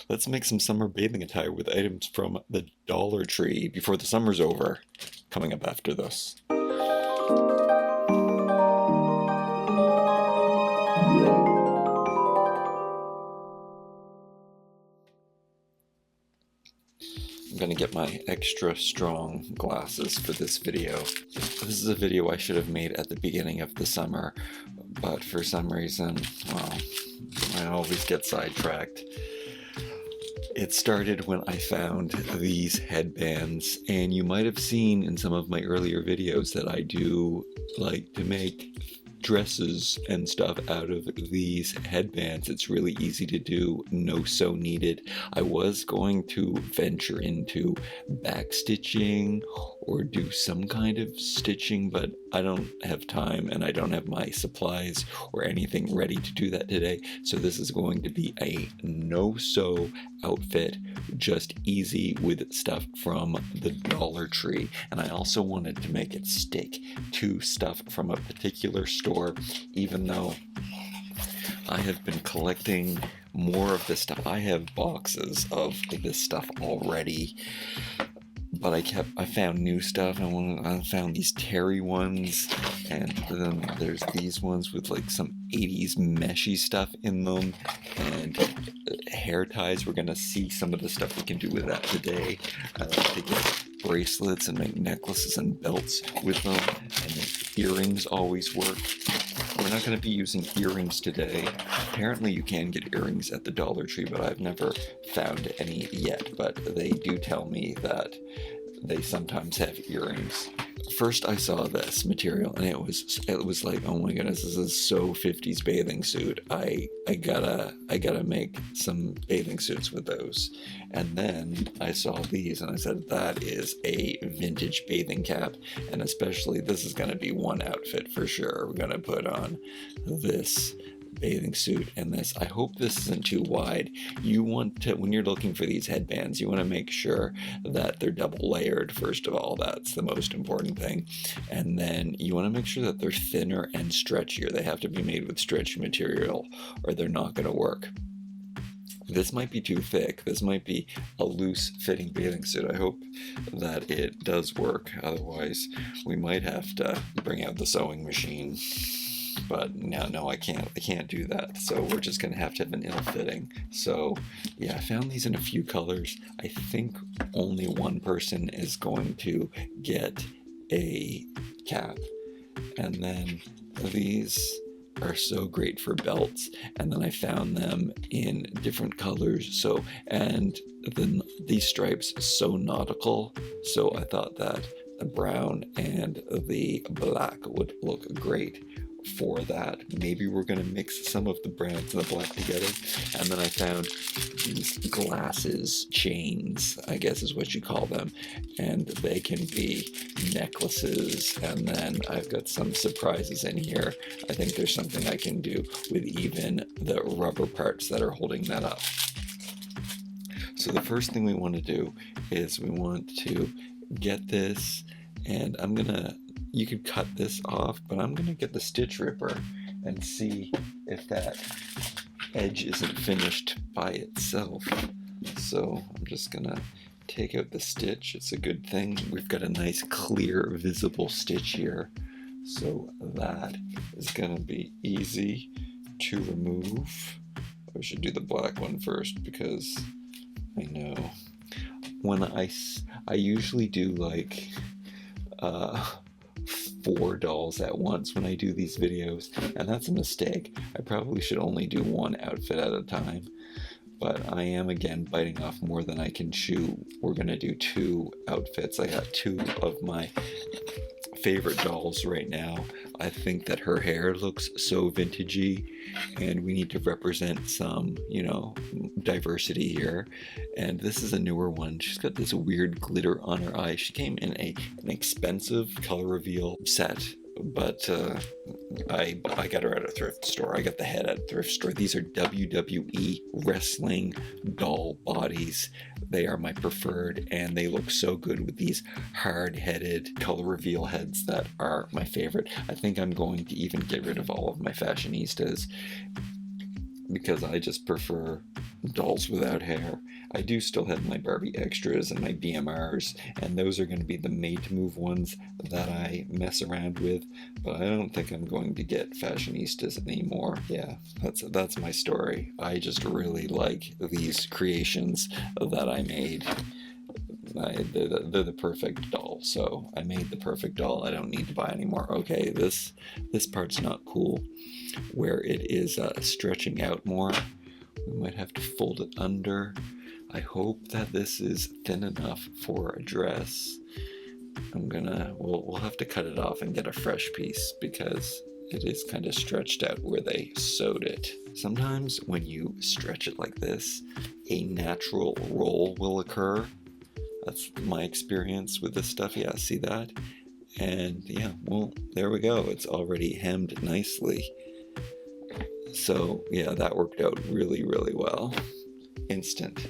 Let's make some summer bathing attire with items from the Dollar Tree before the summer's over. Coming up after this. I'm gonna get my extra strong glasses for this video. This is a video I should have made at the beginning of the summer, but for some reason, well, I always get sidetracked. It started when I found these headbands, and you might have seen in some of my earlier videos that I do like to make dresses and stuff out of these headbands. It's really easy to do, no sew needed. I was going to venture into back stitching or do some kind of stitching, but I don't have time and I don't have my supplies or anything ready to do that today. So this is going to be a no sew outfit, just easy with stuff from the Dollar Tree. And I also wanted to make it stick to stuff from a particular store, even though I have been collecting more of this stuff. I have boxes of this stuff already, but I found new stuff. I found these terry ones, and then there's these ones with like some 80s meshy stuff in them, and hair ties. We're gonna see some of the stuff we can do with that today. I like to get bracelets and make necklaces and belts with them, and earrings always work. We're not going to be using earrings today. Apparently you can get earrings at the Dollar Tree, but I've never found any yet. But they do tell me that they sometimes have earrings. First I saw this material and it was like, oh my goodness, this is so 50s bathing suit. I gotta make some bathing suits with those. And then I saw these and I said, that is a vintage bathing cap, and especially this is gonna be one outfit for sure. We're gonna put on this bathing suit and this. I hope this isn't too wide. You want to, when you're looking for these headbands, you want to make sure that they're double layered. First of all, that's the most important thing. And then you want to make sure that they're thinner and stretchier. They have to be made with stretchy material or they're not going to work. This might be too thick. This might be a loose fitting bathing suit. I hope that it does work. Otherwise, we might have to bring out the sewing machine. But no, I can't do that. So we're just gonna have to have an ill fitting. So yeah, I found these in a few colors. I think only one person is going to get a cap. And then these are so great for belts. And then I found them in different colors. So, and then these stripes so nautical. So I thought that the brown and the black would look great for that. Maybe we're going to mix some of the browns and the black together. And then I found these glasses, chains, I guess is what you call them, and they can be necklaces. And then I've got some surprises in here. I think there's something I can do with even the rubber parts that are holding that up. So the first thing we want to do is we want to get this, and you could cut this off, but I'm gonna get the stitch ripper and see if that edge isn't finished by itself. So I'm just gonna take out the stitch. It's a good thing we've got a nice clear visible stitch here, so that is gonna be easy to remove. We should do the black one first, because I know when I usually do like 4 dolls at once when I do these videos, and that's a mistake. I probably should only do one outfit at a time, but I am again biting off more than I can chew. We're gonna do 2 outfits. I got 2 of my favorite dolls right now. I think that her hair looks so vintagey, and we need to represent some, diversity here. And this is a newer one. She's got this weird glitter on her eye. She came in an expensive color reveal set, but I got her at a thrift store. I got the head at a thrift store. These are WWE wrestling doll bodies. They are my preferred, and they look so good with these hard-headed color reveal heads that are my favorite. I think I'm going to even get rid of all of my fashionistas because I just prefer dolls without hair. I do still have my Barbie extras and my BMRs, and those are going to be the made-to-move ones that I mess around with, but I don't think I'm going to get fashionistas anymore. Yeah, that's my story. I just really like these creations that I made. They're the perfect doll, so I made the perfect doll. I don't need to buy anymore. Okay, this part's not cool, where it is stretching out more. We might have to fold it under. I hope that this is thin enough for a dress. We'll have to cut it off and get a fresh piece because it is kind of stretched out where they sewed it. Sometimes when you stretch it like this, a natural roll will occur. That's my experience with this stuff. Yeah, see that? And yeah, well, there we go. It's already hemmed nicely. So yeah, that worked out really, really well. Instant.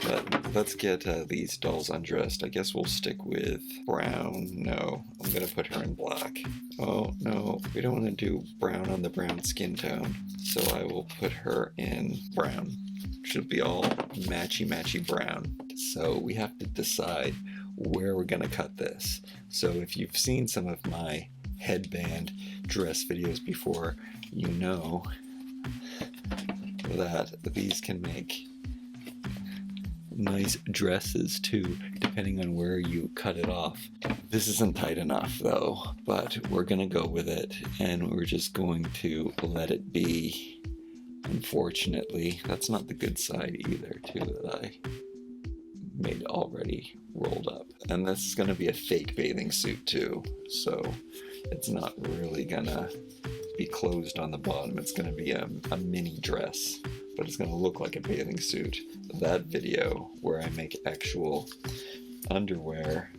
But let's get these dolls undressed. I guess we'll stick with brown. No, I'm gonna put her in black. Oh no, we don't want to do brown on the brown skin tone. So I will put her in brown. Should be all matchy brown. So we have to decide where we're gonna cut this. So if you've seen some of my headband dress videos before, you know that these can make nice dresses too, depending on where you cut it off. This isn't tight enough though, but we're gonna go with it, and we're just going to let it be. Unfortunately, that's not the good side either too, that I made already rolled up. And this is gonna be a fake bathing suit too, so it's not really gonna be closed on the bottom. It's gonna be a mini dress, but it's gonna look like a bathing suit. That video where I make actual underwear,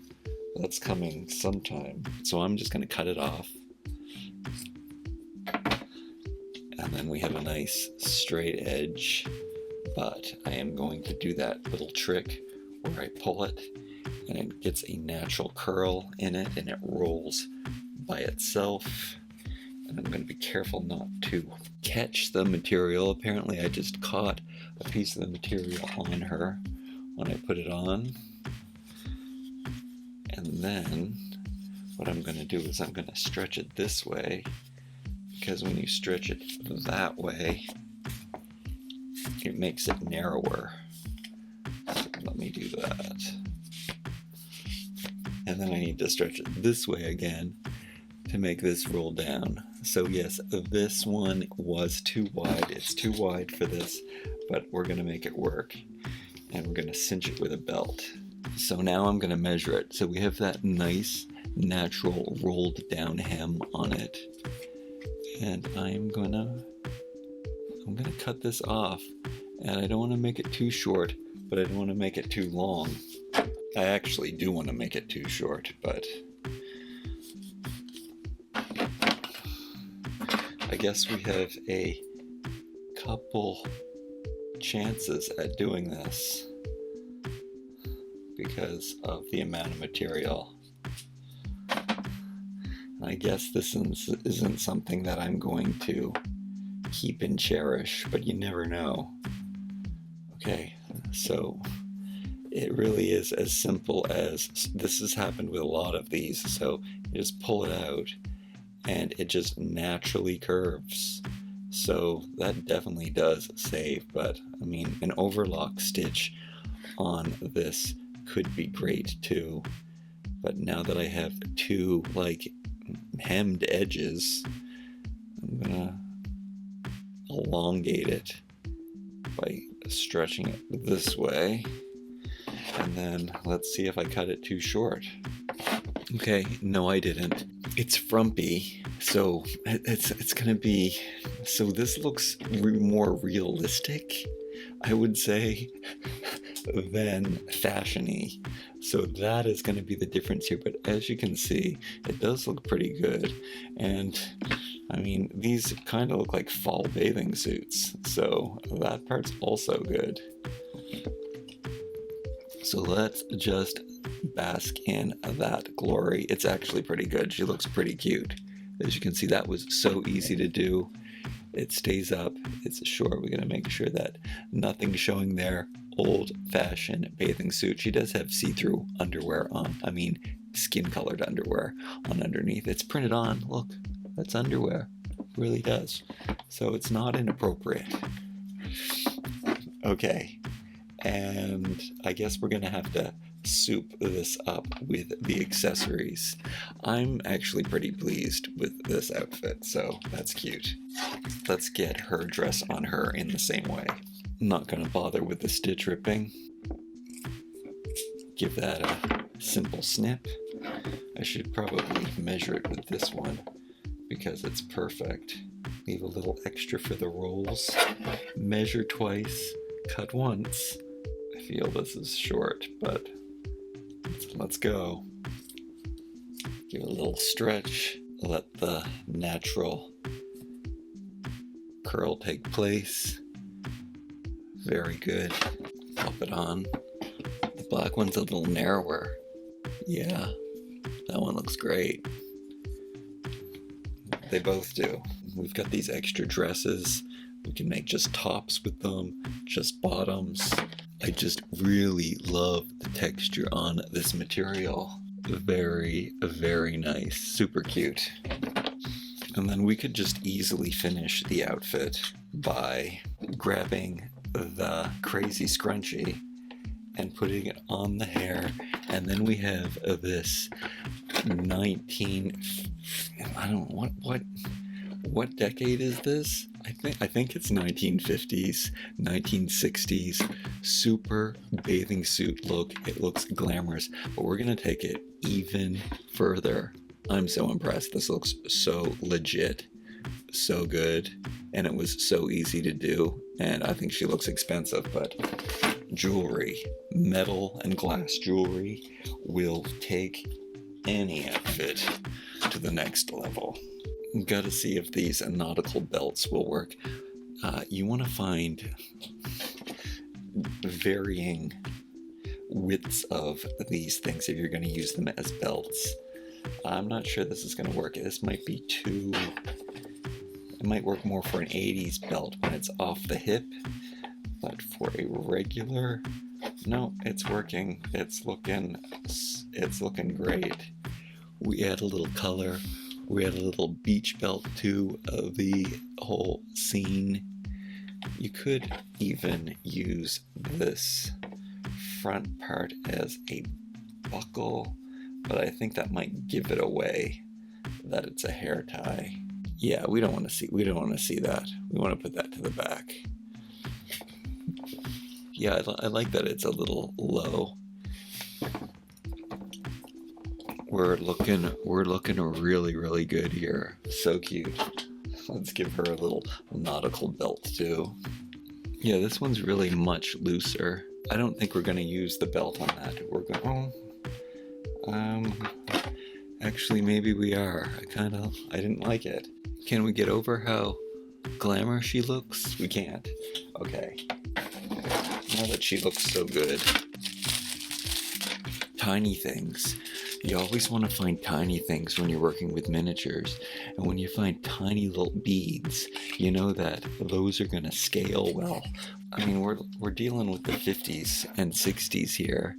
that's coming sometime. So I'm just gonna cut it off. And then we have a nice straight edge, but I am going to do that little trick where I pull it and it gets a natural curl in it and it rolls by itself. And I'm going to be careful not to catch the material. Apparently I just caught a piece of the material on her when I put it on. And then what I'm going to do is I'm going to stretch it this way, because when you stretch it that way, it makes it narrower. So let me do that. And then I need to stretch it this way again to make this roll down. So yes, this one was too wide. It's too wide for this, but we're gonna make it work. And we're gonna cinch it with a belt. So now I'm gonna measure it. So we have that nice, natural rolled down hem on it. And I'm gonna cut this off. And I don't wanna make it too short, but I don't wanna make it too long. I actually do wanna make it too short, but I guess we have a couple chances at doing this because of the amount of material. And I guess this isn't something that I'm going to keep and cherish, but you never know. Okay, so it really is as simple as this has happened with a lot of these. So you just pull it out and it just naturally curves. So that definitely does save, but I mean, an overlock stitch on this could be great too. But now that I have two like hemmed edges, I'm gonna elongate it by stretching it this way. And then let's see if I cut it too short. Okay, no I didn't. It's frumpy, so it's gonna be, so this looks more realistic, I would say, than fashion-y. So that is gonna be the difference here, but as you can see, it does look pretty good. And I mean, these kind of look like fall bathing suits, so that part's also good. So let's just bask in that glory. It's actually pretty good. She looks pretty cute. As you can see, that was so easy to do. It stays up. It's short. We're gonna make sure that nothing's showing there. Old-fashioned bathing suit. She does have see-through underwear on. I mean, skin-colored underwear on underneath. It's printed on. Look, that's underwear. It really does. So it's not inappropriate. Okay, and I guess we're gonna have to soup this up with the accessories. I'm actually pretty pleased with this outfit, so that's cute. Let's get her dress on her in the same way. I'm not gonna bother with the stitch ripping. Give that a simple snip. I should probably measure it with this one because it's perfect. Leave a little extra for the rolls. Measure twice, cut once. I feel this is short, but let's go. Give it a little stretch. Let the natural curl take place. Very good. Pop it on. The black one's a little narrower. Yeah, that one looks great. They both do. We've got these extra dresses. We can make just tops with them, just bottoms. I just really love the texture on this material. Very, very nice. Super cute. And then we could just easily finish the outfit by grabbing the crazy scrunchie and putting it on the hair. And then we have this what decade is this? I think it's 1950s, 1960s, super bathing suit look. It looks glamorous, but we're gonna take it even further. I'm so impressed. This looks so legit, so good, and it was so easy to do. And I think she looks expensive, but jewelry, metal and glass jewelry will take any outfit to the next level. Gotta see if these nautical belts will work. You want to find varying widths of these things if you're going to use them as belts. I'm not sure this is going to work. This might be too... It might work more for an 80s belt when it's off the hip, but for a regular... No, it's working. It's looking great. We add a little color. We add a little beach belt to the whole scene. You could even use this front part as a buckle, but I think that might give it away that it's a hair tie. Yeah, we don't want to see that. We want to put that to the back. Yeah, I like that it's a little low. We're looking really, really good here. So cute. Let's give her a little nautical belt too. Yeah, this one's really much looser. I don't think we're gonna use the belt on that. We're going, actually maybe we are. I didn't like it. Can we get over how glamorous she looks? We can't. Okay. Now that she looks so good. Tiny things. You always want to find tiny things when you're working with miniatures. And when you find tiny little beads, you know that those are going to scale well. I mean, we're dealing with the 50s and 60s here.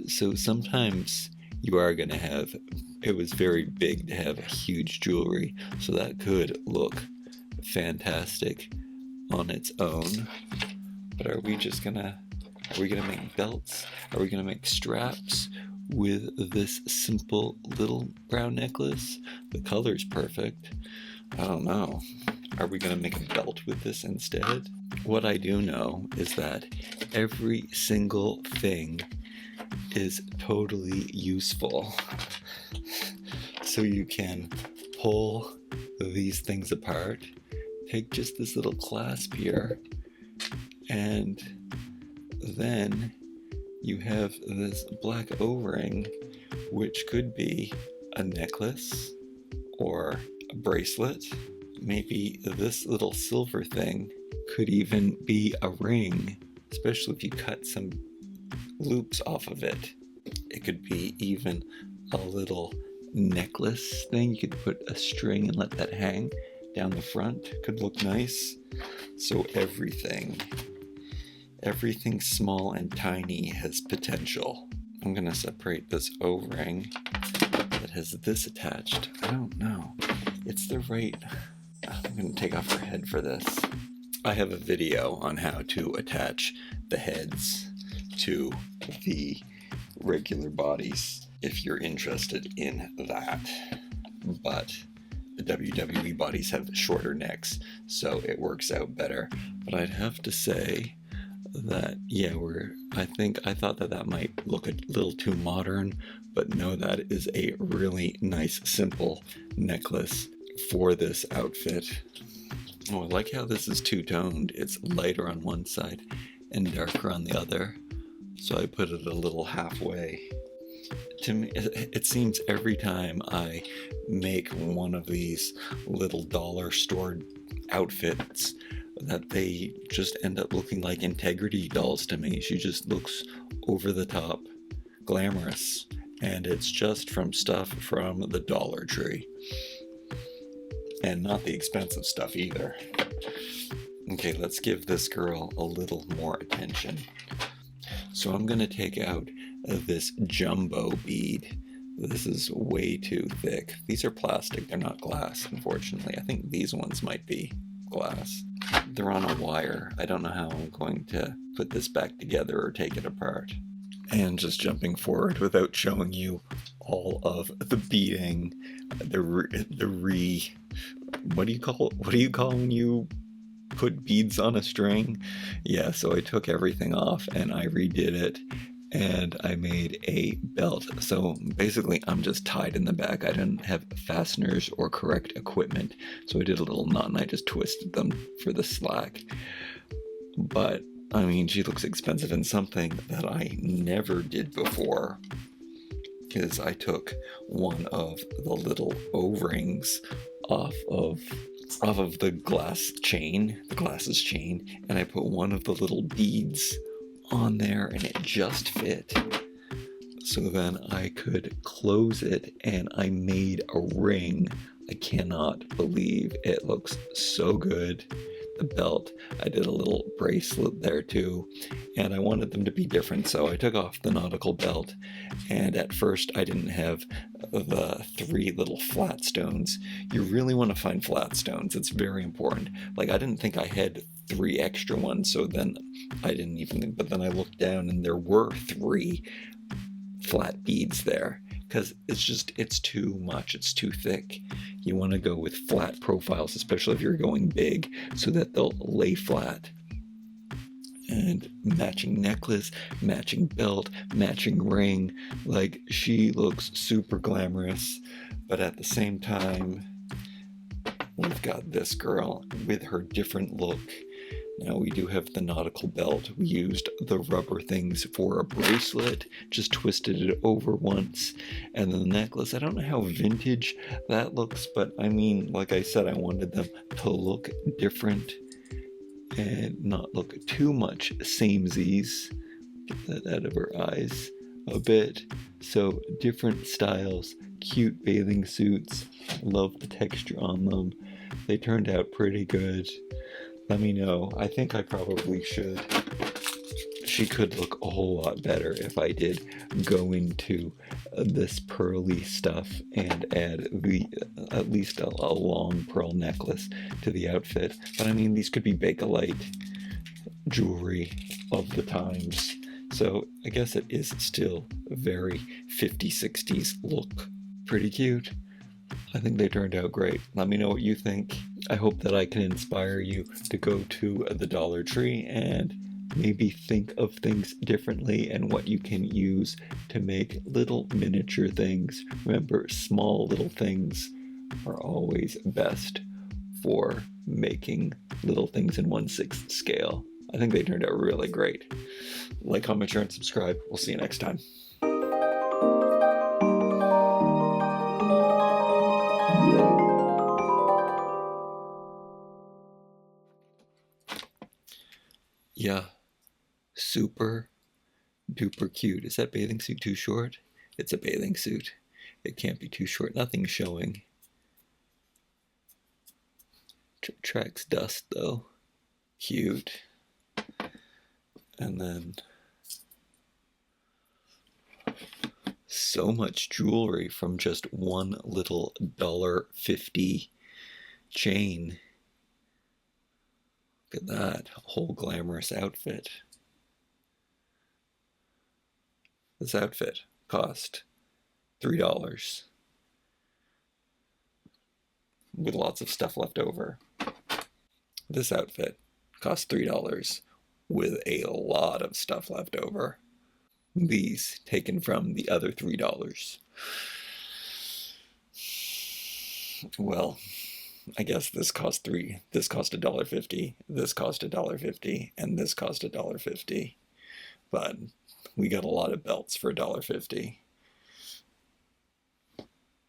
So sometimes you are going to have, it was very big to have huge jewelry. So that could look fantastic on its own. But are we going to make belts? Are we going to make straps with this simple little brown necklace? The color's perfect. I don't know. Are we going to make a belt with this instead? What I do know is that every single thing is totally useful. So you can pull these things apart, take just this little clasp here, and then you have this black O-ring, which could be a necklace or a bracelet. Maybe this little silver thing could even be a ring, especially if you cut some loops off of it. It could be even a little necklace thing. You could put a string and let that hang. down the front could look nice. So everything small and tiny has potential. I'm gonna separate this O-ring that has this attached. I don't know. It's the right... I'm gonna take off her head for this. I have a video on how to attach the heads to the regular bodies if you're interested in that. But the WWE bodies have shorter necks, so it works out better. But I'd have to say that, yeah, I thought that might look a little too modern, but no, that is a really nice, simple necklace for this outfit. Oh, I like how this is two-toned. It's lighter on one side and darker on the other. So I put it a little halfway. To me, it seems every time I make one of these little dollar store outfits that they just end up looking like integrity dolls to me. She just looks over the top, glamorous. And it's just from stuff from the Dollar Tree. And not the expensive stuff either. Okay, let's give this girl a little more attention. So I'm gonna take out this jumbo bead. This is way too thick. These are plastic, they're not glass, unfortunately. I think these ones might be glass. They're on a wire. I don't know how I'm going to put this back together or take it apart. And just jumping forward without showing you all of the beading, what do you call when you put beads on a string? Yeah, so I took everything off and I redid it and I made a belt. So basically I'm just tied in the back. I didn't have fasteners or correct equipment, so I did a little knot and I just twisted them for the slack. But I mean, she looks expensive in something that I never did before, because I took one of the little O-rings off of the glasses chain, and I put one of the little beads on there and it just fit. So then I could close it and I made a ring. I cannot believe it looks so good. The belt, I did a little bracelet there too, and I wanted them to be different, so I took off the nautical belt, and at first I didn't have the 3 little flat stones. You really want to find flat stones, it's very important. Like, I didn't think I had 3 extra ones, so then I didn't even, but then I looked down and there were 3 flat beads there, because it's too much, it's too thick. You want to go with flat profiles, especially if you're going big, so that they'll lay flat. And matching necklace, matching belt, matching ring. Like, she looks super glamorous, but at the same time, we've got this girl with her different look. Now we do have the nautical belt. We used the rubber things for a bracelet, just twisted it over once. And then the necklace, I don't know how vintage that looks, but I mean, like I said, I wanted them to look different and not look too much samesies. Get that out of her eyes a bit. So different styles, cute bathing suits. Love the texture on them. They turned out pretty good. Let me know. I think I probably should. She could look a whole lot better if I did go into this pearly stuff and add at least a long pearl necklace to the outfit. But I mean, these could be Bakelite jewelry of the times. So I guess it is still a very 50s, 60s look. Pretty cute. I think they turned out great. Let me know what you think. I hope that I can inspire you to go to the Dollar Tree and maybe think of things differently and what you can use to make little miniature things. Remember, small little things are always best for making little things in 1/6 scale. I think they turned out really great. Like, comment, share, and subscribe. We'll see you next time. Yeah, super duper cute. Is that bathing suit too short? It's a bathing suit. It can't be too short. Nothing's showing. Tracks dust though. Cute. And then so much jewelry from just one little $1.50 chain. Look at that whole glamorous outfit. This outfit cost $3 with lots of stuff left over. This outfit cost $3 with a lot of stuff left over. These taken from the other $3. Well, I guess this cost $1.50, this cost $1.50, and this cost $1.50. But we got a lot of belts for $1.50.